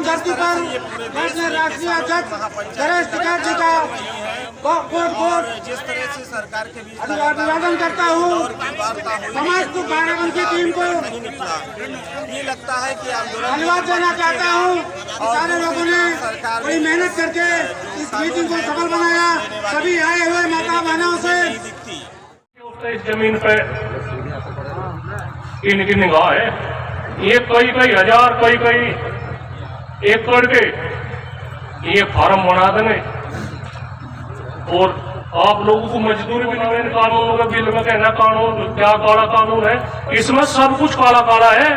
एवं धरती पर मैं अपने राष्ट्रीय अध्यक्ष गणेश टिकैत जी का कोट जिस तरह से सरकार के बीच अभिवादन करता हूँ। समस्त बाराबंकी टीम को नहीं निकला, ये लगता है कि आंदोलन धन्यवाद देना चाहता हूँ। सारे लोगों ने बड़ी मेहनत करके इस मीटिंग को सफल बनाया। सभी आए हुए माता बहनों से इस जमीन पे इनकी निगाह है। ये कई हजार कई एकड़ के ये फार्म बना देंगे और आप लोगों को मजदूरी भी नहीं। कानूनों के बिल में कहना कानून क्या काला कानून है, इसमें सब कुछ काला काला है,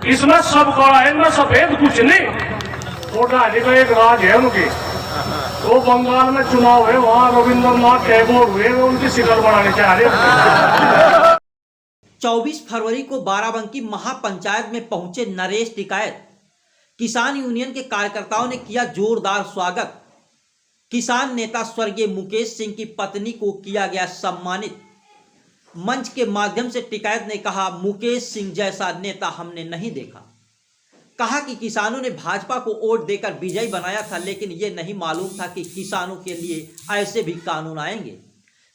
इसमें सब काला है, इनमें सफेद कुछ नहीं। और राज्य का एक राज है उनकी, वो बंगाल में चुनाव है, वहाँ रविंद्रनाथ टैगोर हुए, उनकी शिकल बनाने चाह रहे। 24 फरवरी को बाराबंकी महापंचायत में पहुंचे नरेश टिकैत। किसान यूनियन के कार्यकर्ताओं ने किया जोरदार स्वागत। किसान नेता स्वर्गीय मुकेश सिंह की पत्नी को किया गया सम्मानित। मंच के माध्यम से टिकैत ने कहा, मुकेश सिंह जैसा नेता हमने नहीं देखा। कहा कि किसानों ने भाजपा को वोट देकर विजयी बनाया था, लेकिन ये नहीं मालूम था कि किसानों के लिए ऐसे भी कानून आएंगे।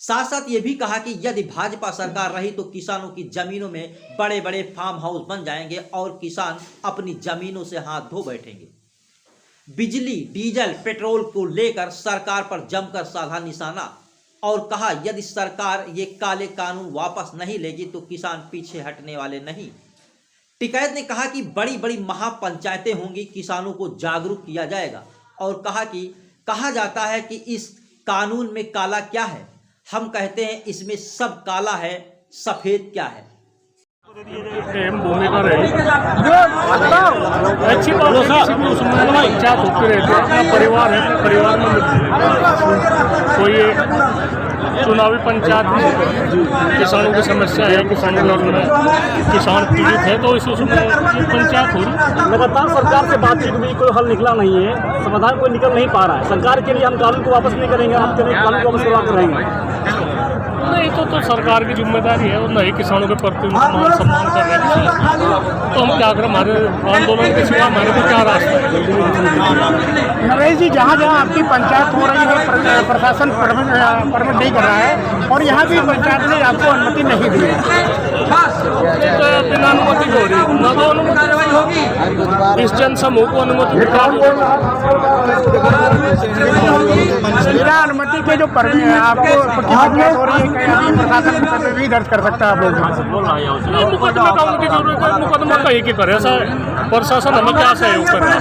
साथ साथ ये भी कहा कि यदि भाजपा सरकार रही तो किसानों की जमीनों में बड़े बड़े फार्म हाउस बन जाएंगे और किसान अपनी जमीनों से हाथ धो बैठेंगे। बिजली, डीजल, पेट्रोल को लेकर सरकार पर जमकर साधा निशाना और कहा यदि सरकार ये काले कानून वापस नहीं लेगी तो किसान पीछे हटने वाले नहीं। टिकैत ने कहा कि बड़ी बड़ी महापंचायतें होंगी, किसानों को जागरूक किया जाएगा और कहा कि कहा जाता है कि इस कानून में काला क्या है, हम कहते हैं इसमें सब काला है, सफेद क्या है। भूमिका रही अच्छी बात है, उसमें पंचायत होती रहती है, अपना परिवार है, अपने परिवार में कोई चुनावी पंचायत में किसानों की समस्या है, किसान में किसान पीड़ित है, तो उसमें पंचायत हो रही। लगातार सरकार से बातचीत भी कोई हल निकला नहीं है, समाधान कोई निकल नहीं पा रहा है। सरकार के लिए हम कानून को वापस नहीं करेंगे, हम कानून को वापस करवा रहेंगे। नहीं तो सरकार की जिम्मेदारी है, और नहीं किसानों के प्रति मान सम्मान कर रहे हैं, तो हम क्या करें। हमारे आंदोलन के सिवा हमारे को क्या रास्ता है। नरेश जी, जहाँ जहाँ आपकी पंचायत हो रही है प्रशासन परमिट नहीं कर रहा है और यहाँ भी पंचायत ने आपको अनुमति नहीं दी है। तो बिना अनुमति हो रही, न तो अनुमति होगी, इस जन समूह को अनुमति बिना अनुमति के जो आपको पंचायत हो रही है, प्रशासन भी दर्ज कर सकता है। आप लोग मुकदमा का उनकी जरूरत है, मुकदमा का एक ही करे। प्रशासन हमें क्या सहयोग कर रहा है,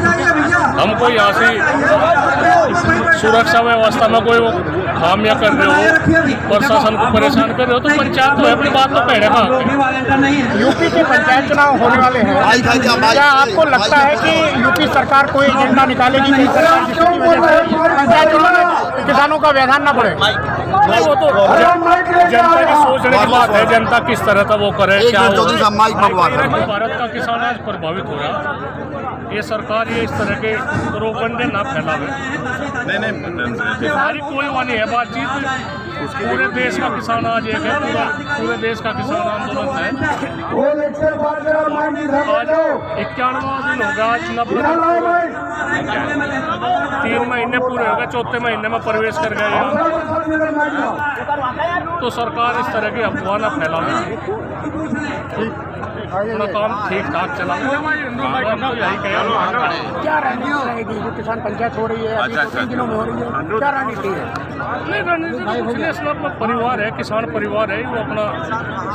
हम कोई यहाँ से सुरक्षा व्यवस्था में कोई खामियां कर रहे हो, प्रशासन को परेशान कर रहे हो, तो पंचायत तो अपनी बात तो कहेगा। यूपी के पंचायत चुनाव होने वाले हैं, क्या आपको लगता है कि यूपी सरकार कोई एजेंडा निकालेगी कि सरकार जिसकी वजह से पंचायत चुनाव में किसानों का व्यवधान न बढ़े? वो तो जनता की सोचने की बात है, जनता किस तरह का वो करे, क्या भारत का किसान आज प्रभावित हो रहा। ये सरकार ये इस तरह के प्रोपगंडे ना फैलावे। हमारी कोई वाली है बातचीत, पूरे देश का किसान आज एक है, पूरे देश का किसान आंदोलन है। आज 91वां दिन होगा, आज 3 महीने पूरे हो गए, चौथे महीने में प्रवेश कर गए। तो सरकार इस तरह की अफवाह न फैलावे, अपना काम ठीक ठाक चला। क्या रणनीति रहेगी जो किसान पंचायत हो रही है, अभी 3 दिनों में हो रही है, क्या रणनीति है? नहीं, रणनीति अपना परिवार है, किसान परिवार है, वो अपना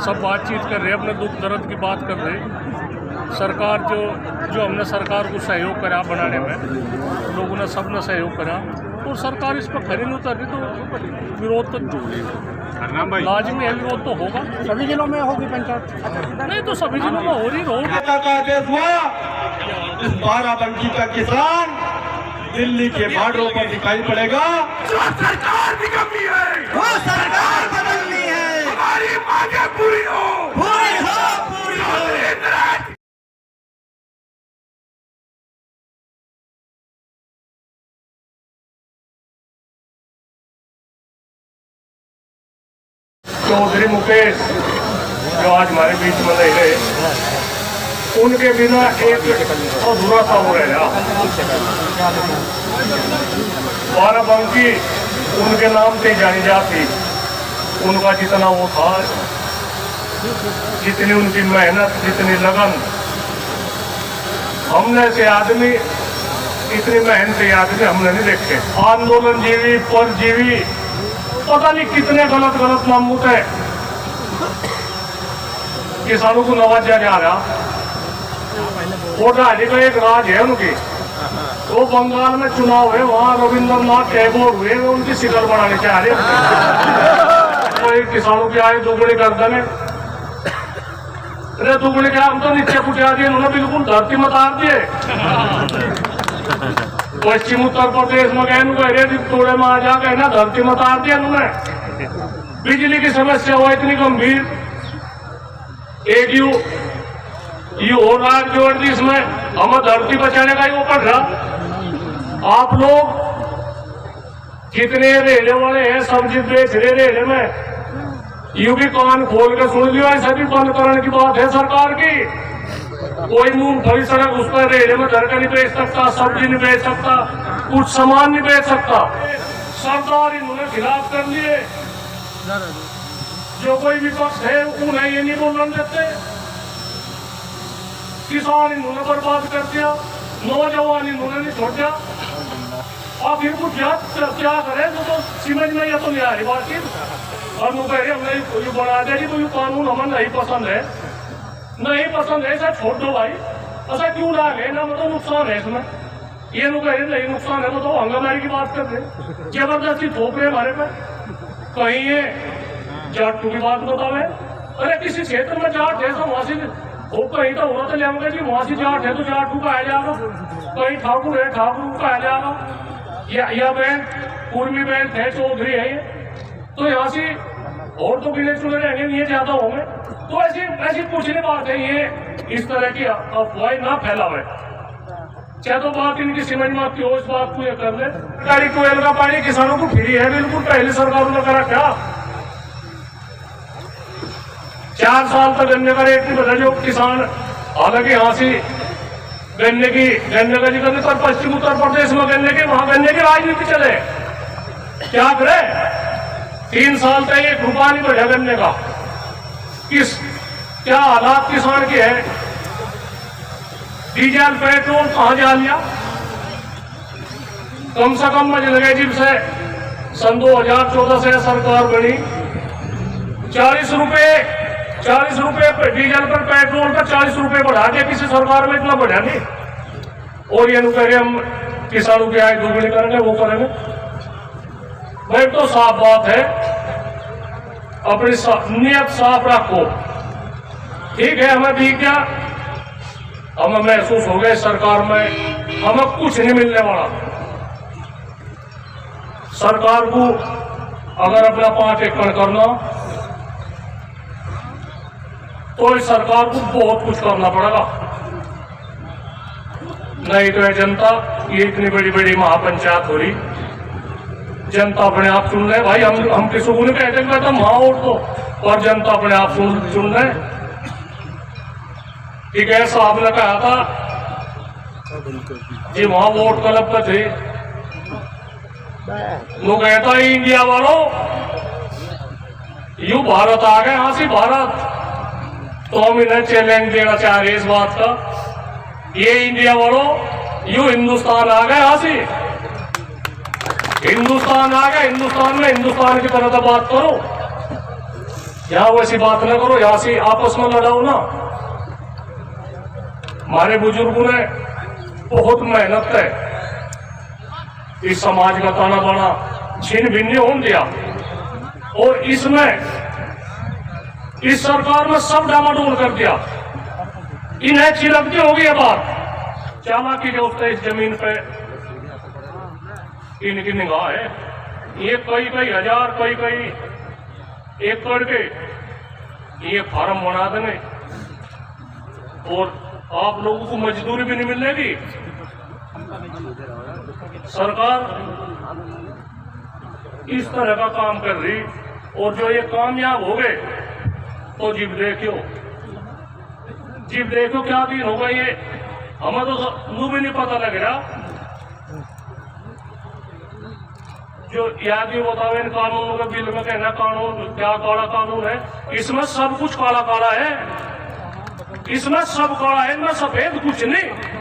सब बातचीत कर रहे हैं, अपने दुख दर्द की बात कर रहे हैं। सरकार जो हमने सरकार को सहयोग करा बनाने में, लोगों ने सब ने सहयोग करा, और सरकार इस पर खरी नहीं उतर रही, तो विरोध तो लाजमी है, विरोध तो होगा। सभी जिलों में होगी पंचायत? नहीं तो सभी जिलों में हो रही इस बाराबंकी का किसान दिल्ली के बॉर्डरों पर दिखाई पड़ेगा। जो सरकार निकम्मी है, वो सरकार बदलनी है, हमारी मांगे पूरी हो, पूरी हो, पूरी हो। चौधरी मुकेश जो आज हमारे बीच में नहीं रहे, उनके बिना एक अधूरा सा हो गया। बाराबंकी उनके नाम से जानी जाती, उनका जितना वो था, जितनी उनकी मेहनत, जितनी लगन, हमने से आदमी इतनी मेहनती आदमी हमने नहीं देखे। आंदोलन जीवी, परजीवी, पता नहीं कितने गलत गलत मामूत है, किसानों को नवाजा जा रहा। वो राज्य का एक राज है उनकी, वो बंगाल में चुनाव है, वहाँ रविंद्रनाथ टैगोर हुए, उनकी शिकल बनाने चाह रहे तो किसानों की आय दोगुनी कर देने। अरे दोगुनी क्या, हम तो नीचे कुटिया दिए, उन्होंने बिल्कुल धरती में उतार दिए। पश्चिम उत्तर प्रदेश में गए थोड़े में आ जा गए ना, धरती में उतार दिया उन्होंने। बिजली की समस्या हुआ इतनी गंभीर, एक यू हो रहा है जोड़ दी, इसमें हमें धरती बचाने का ही वो पड़ रहा। आप लोग जितने रेले वाले हैं, सब्जी बेच रहे रेले में, यू भी कान खोल के सुन लियो, ऐसा भी बंद करने की बात है सरकार की। कोई मूंगफली सड़क उस पर रेले में धर कर नहीं बेच सकता, सब्जी नहीं बेच सकता, कुछ सामान नहीं बेच सकता। सरदार इन्होंने खिलाफ कर लिए, जो कोई विपक्ष है उन्हें ये नहीं बोलने देते। किसान इन्होंने बर्बाद कर दिया, नौजवान इन्होंने नहीं छोड़ दिया। और फिर कुछ क्या करें, तो समझ में या तो नहीं आ रही बात। और वो कह रहे हमने ये बना दिया जी, तो ये कानून हमें नहीं पसंद है, नहीं पसंद है, ऐसा छोड़ दो भाई। ऐसा क्यों डाले ना, मतलब नुकसान है इसमें। ये लोग कह रहे नहीं नुकसान है, तो हंगामारी की बात कर रहे, जबरदस्ती थोप रहे हमारे पे। कहीं ये जाट की बात बतावे, अरे किसी क्षेत्र में जाट है तो वहां से वो कहीं तो हो रहा था लेंगे जी, वहां से जाट है तो जाट को कहा जाएगा, कहीं ठाकुर है ठाकुर को कहा जाएगा, या बहन पूर्वी बहन है, चौधरी है, ये तो यहाँ से और तो गिने चुने रहेंगे, ये ज्यादा होंगे। तो ऐसी कुछ नहीं बात है, ये इस तरह की अफवाहें ना फैलावे। चाहे तो बात इनकी समझ में आती हो, इस बात को ये कर ले। ट्यूबवेल का पानी किसानों को फ्री है बिल्कुल, पहले सरकारों ने करा क्या? 4 साल तक गन्ने का रेट नहीं बदला जो किसान, हालांकि यहाँ से गन्ने का जिक्र पर पश्चिम उत्तर प्रदेश में वहां गन्ने की राजनीति चले, क्या करे? 3 साल तक 1 रुपया नहीं बढ़ा गन्ने का। क्या हालात किसान के है? डीजल पेट्रोल कहां जा लिया? कम से कम मुझे लगे जब से सन 2014 से सरकार बनी, 40 रुपए डीजल पर, पेट्रोल पर 40 रुपए बढ़ा दिया, किसी सरकार में इतना बढ़ा नहीं। और ये कह रहे हम किसानों की आय दोगुनी करेंगे, वो करेंगे। भाई तो साफ बात है, अपनी नियत साफ रखो। ठीक है, हमें भी क्या, हमें महसूस हो गया सरकार में हमें कुछ नहीं मिलने वाला। सरकार को अगर अपना 5 एकड़ करना तो इस सरकार को बहुत कुछ करना पड़ेगा, नहीं तो जनता, ये इतनी बड़ी बड़ी महापंचायत हो रही, जनता अपने आप चुन ले। भाई हम किसी को नहीं कहते मैं तो वहां वोट दो, और जनता अपने आप चुन ले। ठीक है, साहब ने कहा था जी वहां वोट क्लब पे थे, वो कहता है इंडिया वालों यू भारत आ गए, हाँ सी भारत, तो हम इन्हें चैलेंज देना चाह रहे इस बात का, ये इंडिया वालों यू हिंदुस्तान आ गए, हाँ सी हिंदुस्तान आ गया। हिंदुस्तान में हिंदुस्तान की तरह तो बात करो, यहाँ वैसी बात ना करो, यहाँ से आपस में लड़ाओ ना। हमारे बुजुर्गों ने बहुत मेहनत है इस समाज का ताना बाना छिन्न भिन्न होने दिया, और इसमें इस सरकार में सब डामाडोल कर दिया। इन्हें चिलकती होगी ये बात, चालाकी जो उसने इस जमीन पे इनकी निगाह है। ये कई हजार कई एकड़ के ये फार्म बना देंगे, और आप लोगों को मजदूरी भी नहीं मिलेगी। सरकार इस तरह का काम कर रही, और जो ये कामयाब हो गए तो जीव देखियो जी देखो क्या दिन होगा ये, हमें तो मुंह भी नहीं पता लग रहा। जो यादी बताओ इन कानूनों के बिल में कहना कानून क्या काला कानून है, इसमें सब कुछ काला काला है, इसमें सब काला है, इनमें सफेद कुछ नहीं।